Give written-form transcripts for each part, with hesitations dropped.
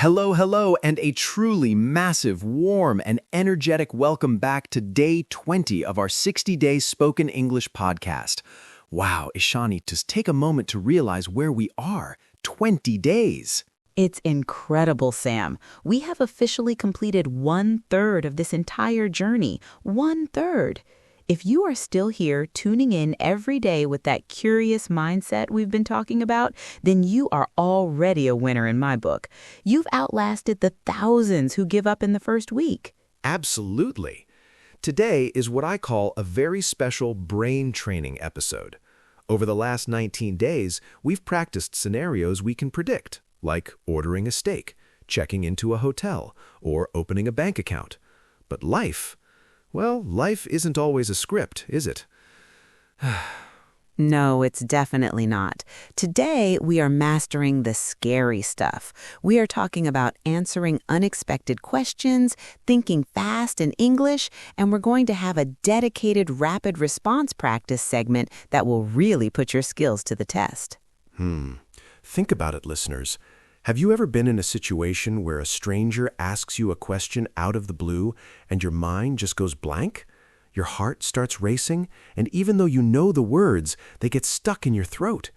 Hello, and a truly massive, warm, and energetic welcome back to day 20 of our 60-day Spoken English podcast. Wow, Ishani, just take a moment to realize where we are. 20 days. It's incredible, Sam. We have officially completed 1/3 of this entire journey. 1/3. If you are still here tuning in every day with that curious mindset we've been talking about, then you are already a winner in my book. You've outlasted the thousands who give up in the first week. Absolutely. Today is what I call a very special brain training episode. Over the last 19 days, we've practiced scenarios we can predict, like ordering a steak, checking into a hotel, or opening a bank account. But life isn't always a script, is it? No, it's definitely not. Today, we are mastering the scary stuff. We are talking about answering unexpected questions, thinking fast in English, and we're going to have a dedicated rapid response practice segment that will really put your skills to the test. Think about it, listeners. Have you ever been in a situation where a stranger asks you a question out of the blue and your mind just goes blank? Your heart starts racing, and even though you know the words, they get stuck in your throat.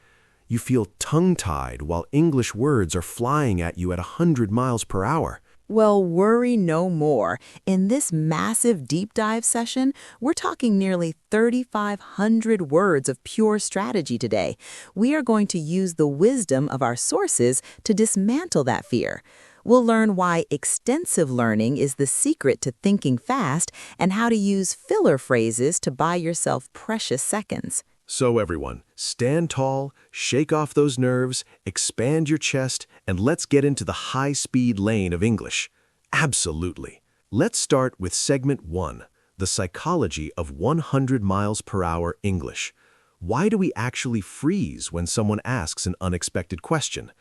You feel tongue-tied while English words are flying at you at 100 miles per hour. Well, worry no more. In this massive deep dive session, we're talking nearly 3,500 words of pure strategy today. We are going to use the wisdom of our sources to dismantle that fear. We'll learn why extensive learning is the secret to thinking fast and how to use filler phrases to buy yourself precious seconds. So everyone, stand tall, shake off those nerves, expand your chest, and let's get into the high-speed lane of English. Absolutely. Let's start with segment 1, the psychology of 100 miles per hour English. Why do we actually freeze when someone asks an unexpected question?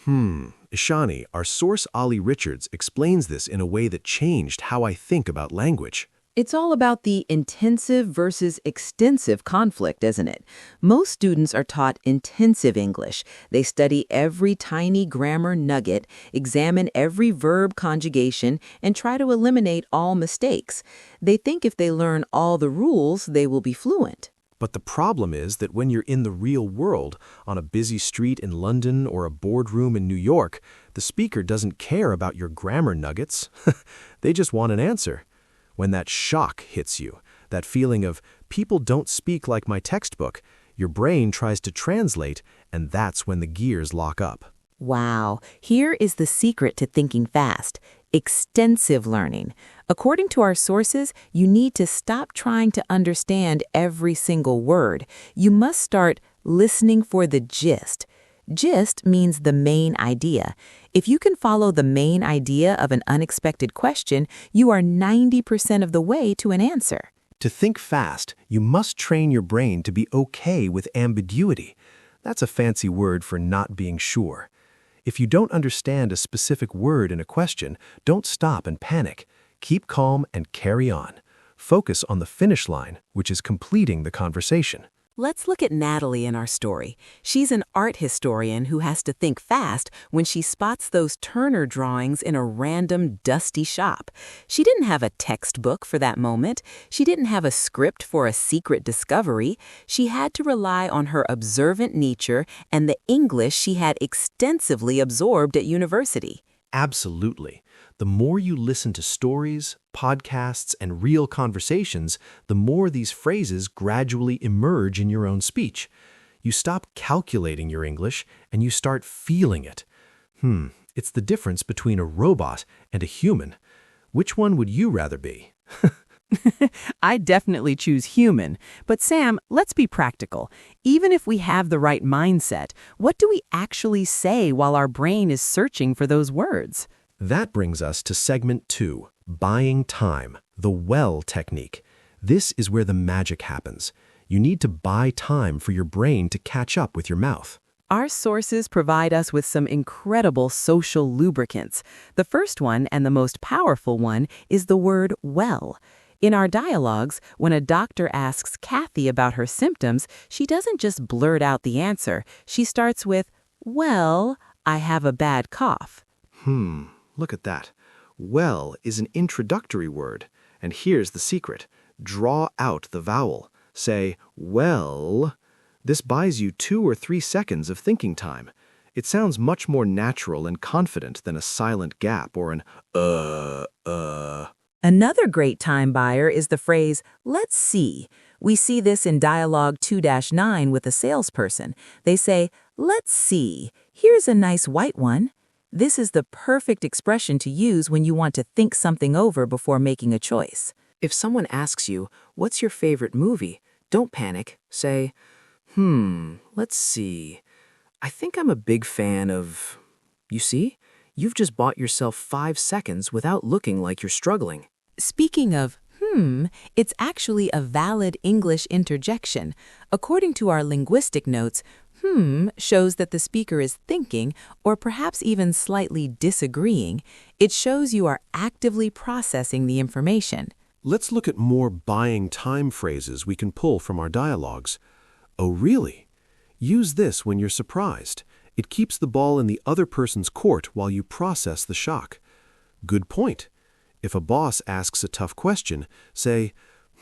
Ishani, our source Ollie Richards explains this in a way that changed how I think about language. It's all about the intensive versus extensive conflict, isn't it? Most students are taught intensive English. They study every tiny grammar nugget, examine every verb conjugation, and try to eliminate all mistakes. They think if they learn all the rules, they will be fluent. But the problem is that when you're in the real world, on a busy street in London or a boardroom in New York, the speaker doesn't care about your grammar nuggets. They just want an answer. When that shock hits you, that feeling of, people don't speak like my textbook, your brain tries to translate, and that's when the gears lock up. Wow, here is the secret to thinking fast. Extensive learning. According to our sources, you need to stop trying to understand every single word. You must start listening for the gist. Gist means the main idea. If you can follow the main idea of an unexpected question, you are 90% of the way to an answer. To think fast, you must train your brain to be okay with ambiguity. That's a fancy word for not being sure. If you don't understand a specific word in a question, don't stop and panic. Keep calm and carry on. Focus on the finish line, which is completing the conversation. Let's look at Natalie in our story. She's an art historian who has to think fast when she spots those Turner drawings in a random, dusty shop. She didn't have a textbook for that moment. She didn't have a script for a secret discovery. She had to rely on her observant nature and the English she had extensively absorbed at university. Absolutely. The more you listen to stories, podcasts, and real conversations, the more these phrases gradually emerge in your own speech. You stop calculating your English and you start feeling it. It's the difference between a robot and a human. Which one would you rather be? I definitely choose human. But Sam, let's be practical. Even if we have the right mindset, what do we actually say while our brain is searching for those words? That brings us to segment 2, buying time, the well technique. This is where the magic happens. You need to buy time for your brain to catch up with your mouth. Our sources provide us with some incredible social lubricants. The first one, and the most powerful one, is the word well. In our dialogues, when a doctor asks Kathy about her symptoms, she doesn't just blurt out the answer. She starts with, "Well, I have a bad cough." Look at that. Well is an introductory word. And here's the secret. Draw out the vowel. Say, well. This buys you 2 or 3 seconds of thinking time. It sounds much more natural and confident than a silent gap or an Another great time buyer is the phrase, let's see. We see this in Dialogue 2-9 with a salesperson. They say, let's see. Here's a nice white one. This is the perfect expression to use when you want to think something over before making a choice. If someone asks you, what's your favorite movie? Don't panic. Say, let's see. I think I'm a big fan of... You see? You've just bought yourself 5 seconds without looking like you're struggling. Speaking of it's actually a valid English interjection. According to our linguistic notes, shows that the speaker is thinking or perhaps even slightly disagreeing. It shows you are actively processing the information. Let's look at more buying time phrases we can pull from our dialogues. Oh, really? Use this when you're surprised. It keeps the ball in the other person's court while you process the shock. Good point. If a boss asks a tough question, say,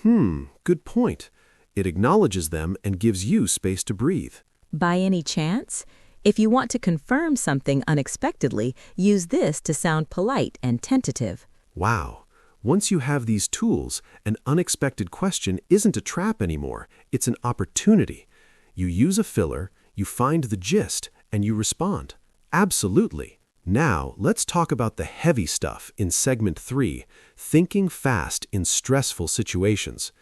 good point. It acknowledges them and gives you space to breathe. By any chance? If you want to confirm something unexpectedly, use this to sound polite and tentative. Wow. Once you have these tools, an unexpected question isn't a trap anymore. It's an opportunity. You use a filler, you find the gist, and you respond. Absolutely. Now, let's talk about the heavy stuff in segment 3, thinking fast in stressful situations.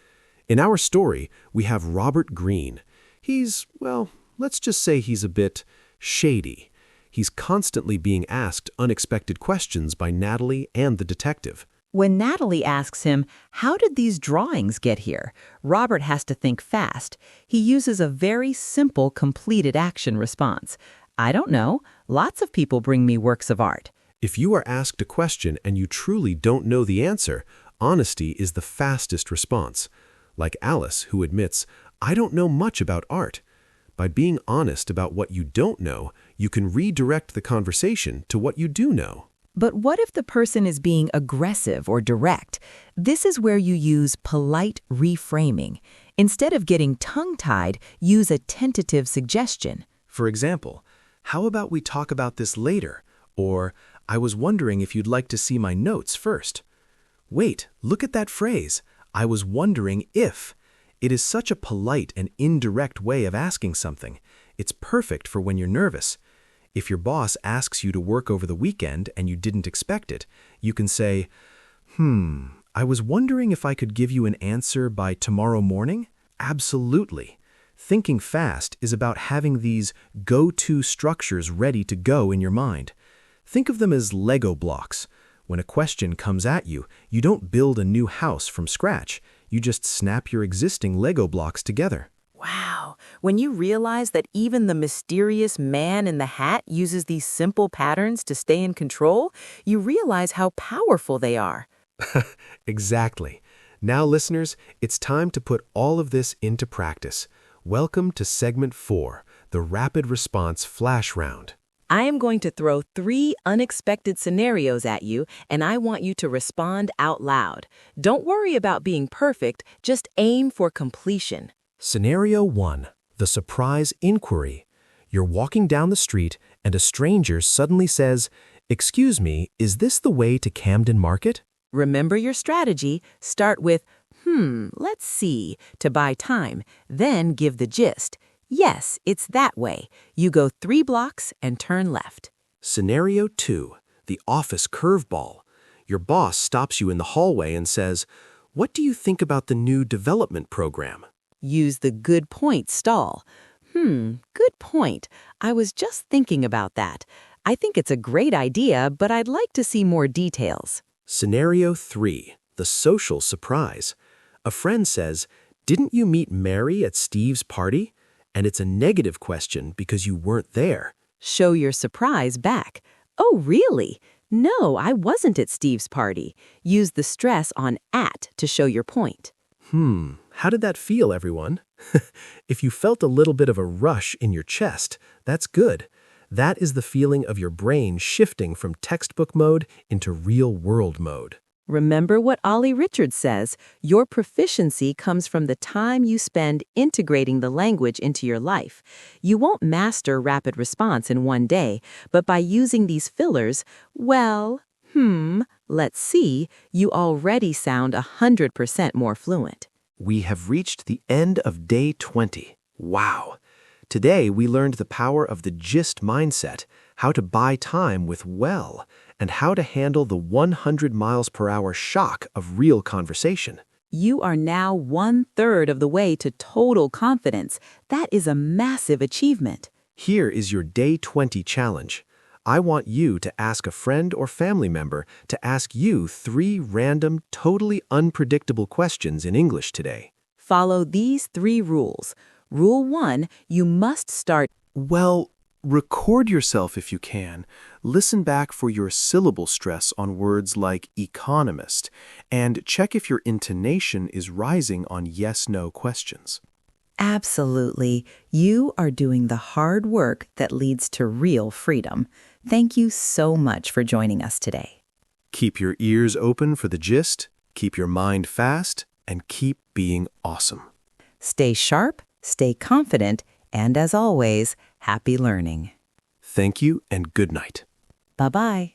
In our story, we have Robert Greene. He's, well, let's just say he's a bit shady. He's constantly being asked unexpected questions by Natalie and the detective. When Natalie asks him, how did these drawings get here? Robert has to think fast. He uses a very simple completed action response. I don't know. Lots of people bring me works of art. If you are asked a question and you truly don't know the answer, honesty is the fastest response. Like Alice, who admits, I don't know much about art. By being honest about what you don't know, you can redirect the conversation to what you do know. But what if the person is being aggressive or direct? This is where you use polite reframing. Instead of getting tongue-tied, use a tentative suggestion. For example, how about we talk about this later? Or, I was wondering if you'd like to see my notes first. Wait, look at that phrase. I was wondering if. It is such a polite and indirect way of asking something. It's perfect for when you're nervous. If your boss asks you to work over the weekend and you didn't expect it, you can say, I was wondering if I could give you an answer by tomorrow morning? Absolutely. Thinking fast is about having these go-to structures ready to go in your mind. Think of them as Lego blocks. When a question comes at you, you don't build a new house from scratch. You just snap your existing Lego blocks together. Wow. When you realize that even the mysterious man in the hat uses these simple patterns to stay in control, you realize how powerful they are. Exactly. Now, listeners, it's time to put all of this into practice. Welcome to segment 4, the rapid response flash round. I am going to throw 3 unexpected scenarios at you, and I want you to respond out loud. Don't worry about being perfect, just aim for completion. Scenario 1, the surprise inquiry. You're walking down the street and a stranger suddenly says, "Excuse me, is this the way to Camden Market?" Remember your strategy. Start with, let's see, to buy time. Then give the gist. Yes, it's that way. You go 3 blocks and turn left. Scenario 2, the office curveball. Your boss stops you in the hallway and says, "What do you think about the new development program?" Use the good point stall. Good point. I was just thinking about that. I think it's a great idea, but I'd like to see more details. Scenario 3, the social surprise. A friend says, "Didn't you meet Mary at Steve's party?" And it's a negative question because you weren't there. Show your surprise back. Oh, really? No, I wasn't at Steve's party. Use the stress on at to show your point. How did that feel, everyone? If you felt a little bit of a rush in your chest, that's good. That is the feeling of your brain shifting from textbook mode into real-world mode. Remember what Ollie Richards says, your proficiency comes from the time you spend integrating the language into your life. You won't master rapid response in one day, but by using these fillers, well, let's see, you already sound 100% more fluent. We have reached the end of day 20. Wow! Today we learned the power of the GIST mindset, how to buy time with well, and how to handle the 100 miles per hour shock of real conversation. You are now 1/3 of the way to total confidence. That is a massive achievement. Here is your day 20 challenge. I want you to ask a friend or family member to ask you 3 random, totally unpredictable questions in English today. Follow these 3 rules. Rule 1, you must start. Well, record yourself if you can. Listen back for your syllable stress on words like economist, and check if your intonation is rising on yes-no questions. Absolutely. You are doing the hard work that leads to real freedom. Thank you so much for joining us today. Keep your ears open for the gist, keep your mind fast, and keep being awesome. Stay sharp, stay confident, and as always, happy learning. Thank you and good night. Bye-bye.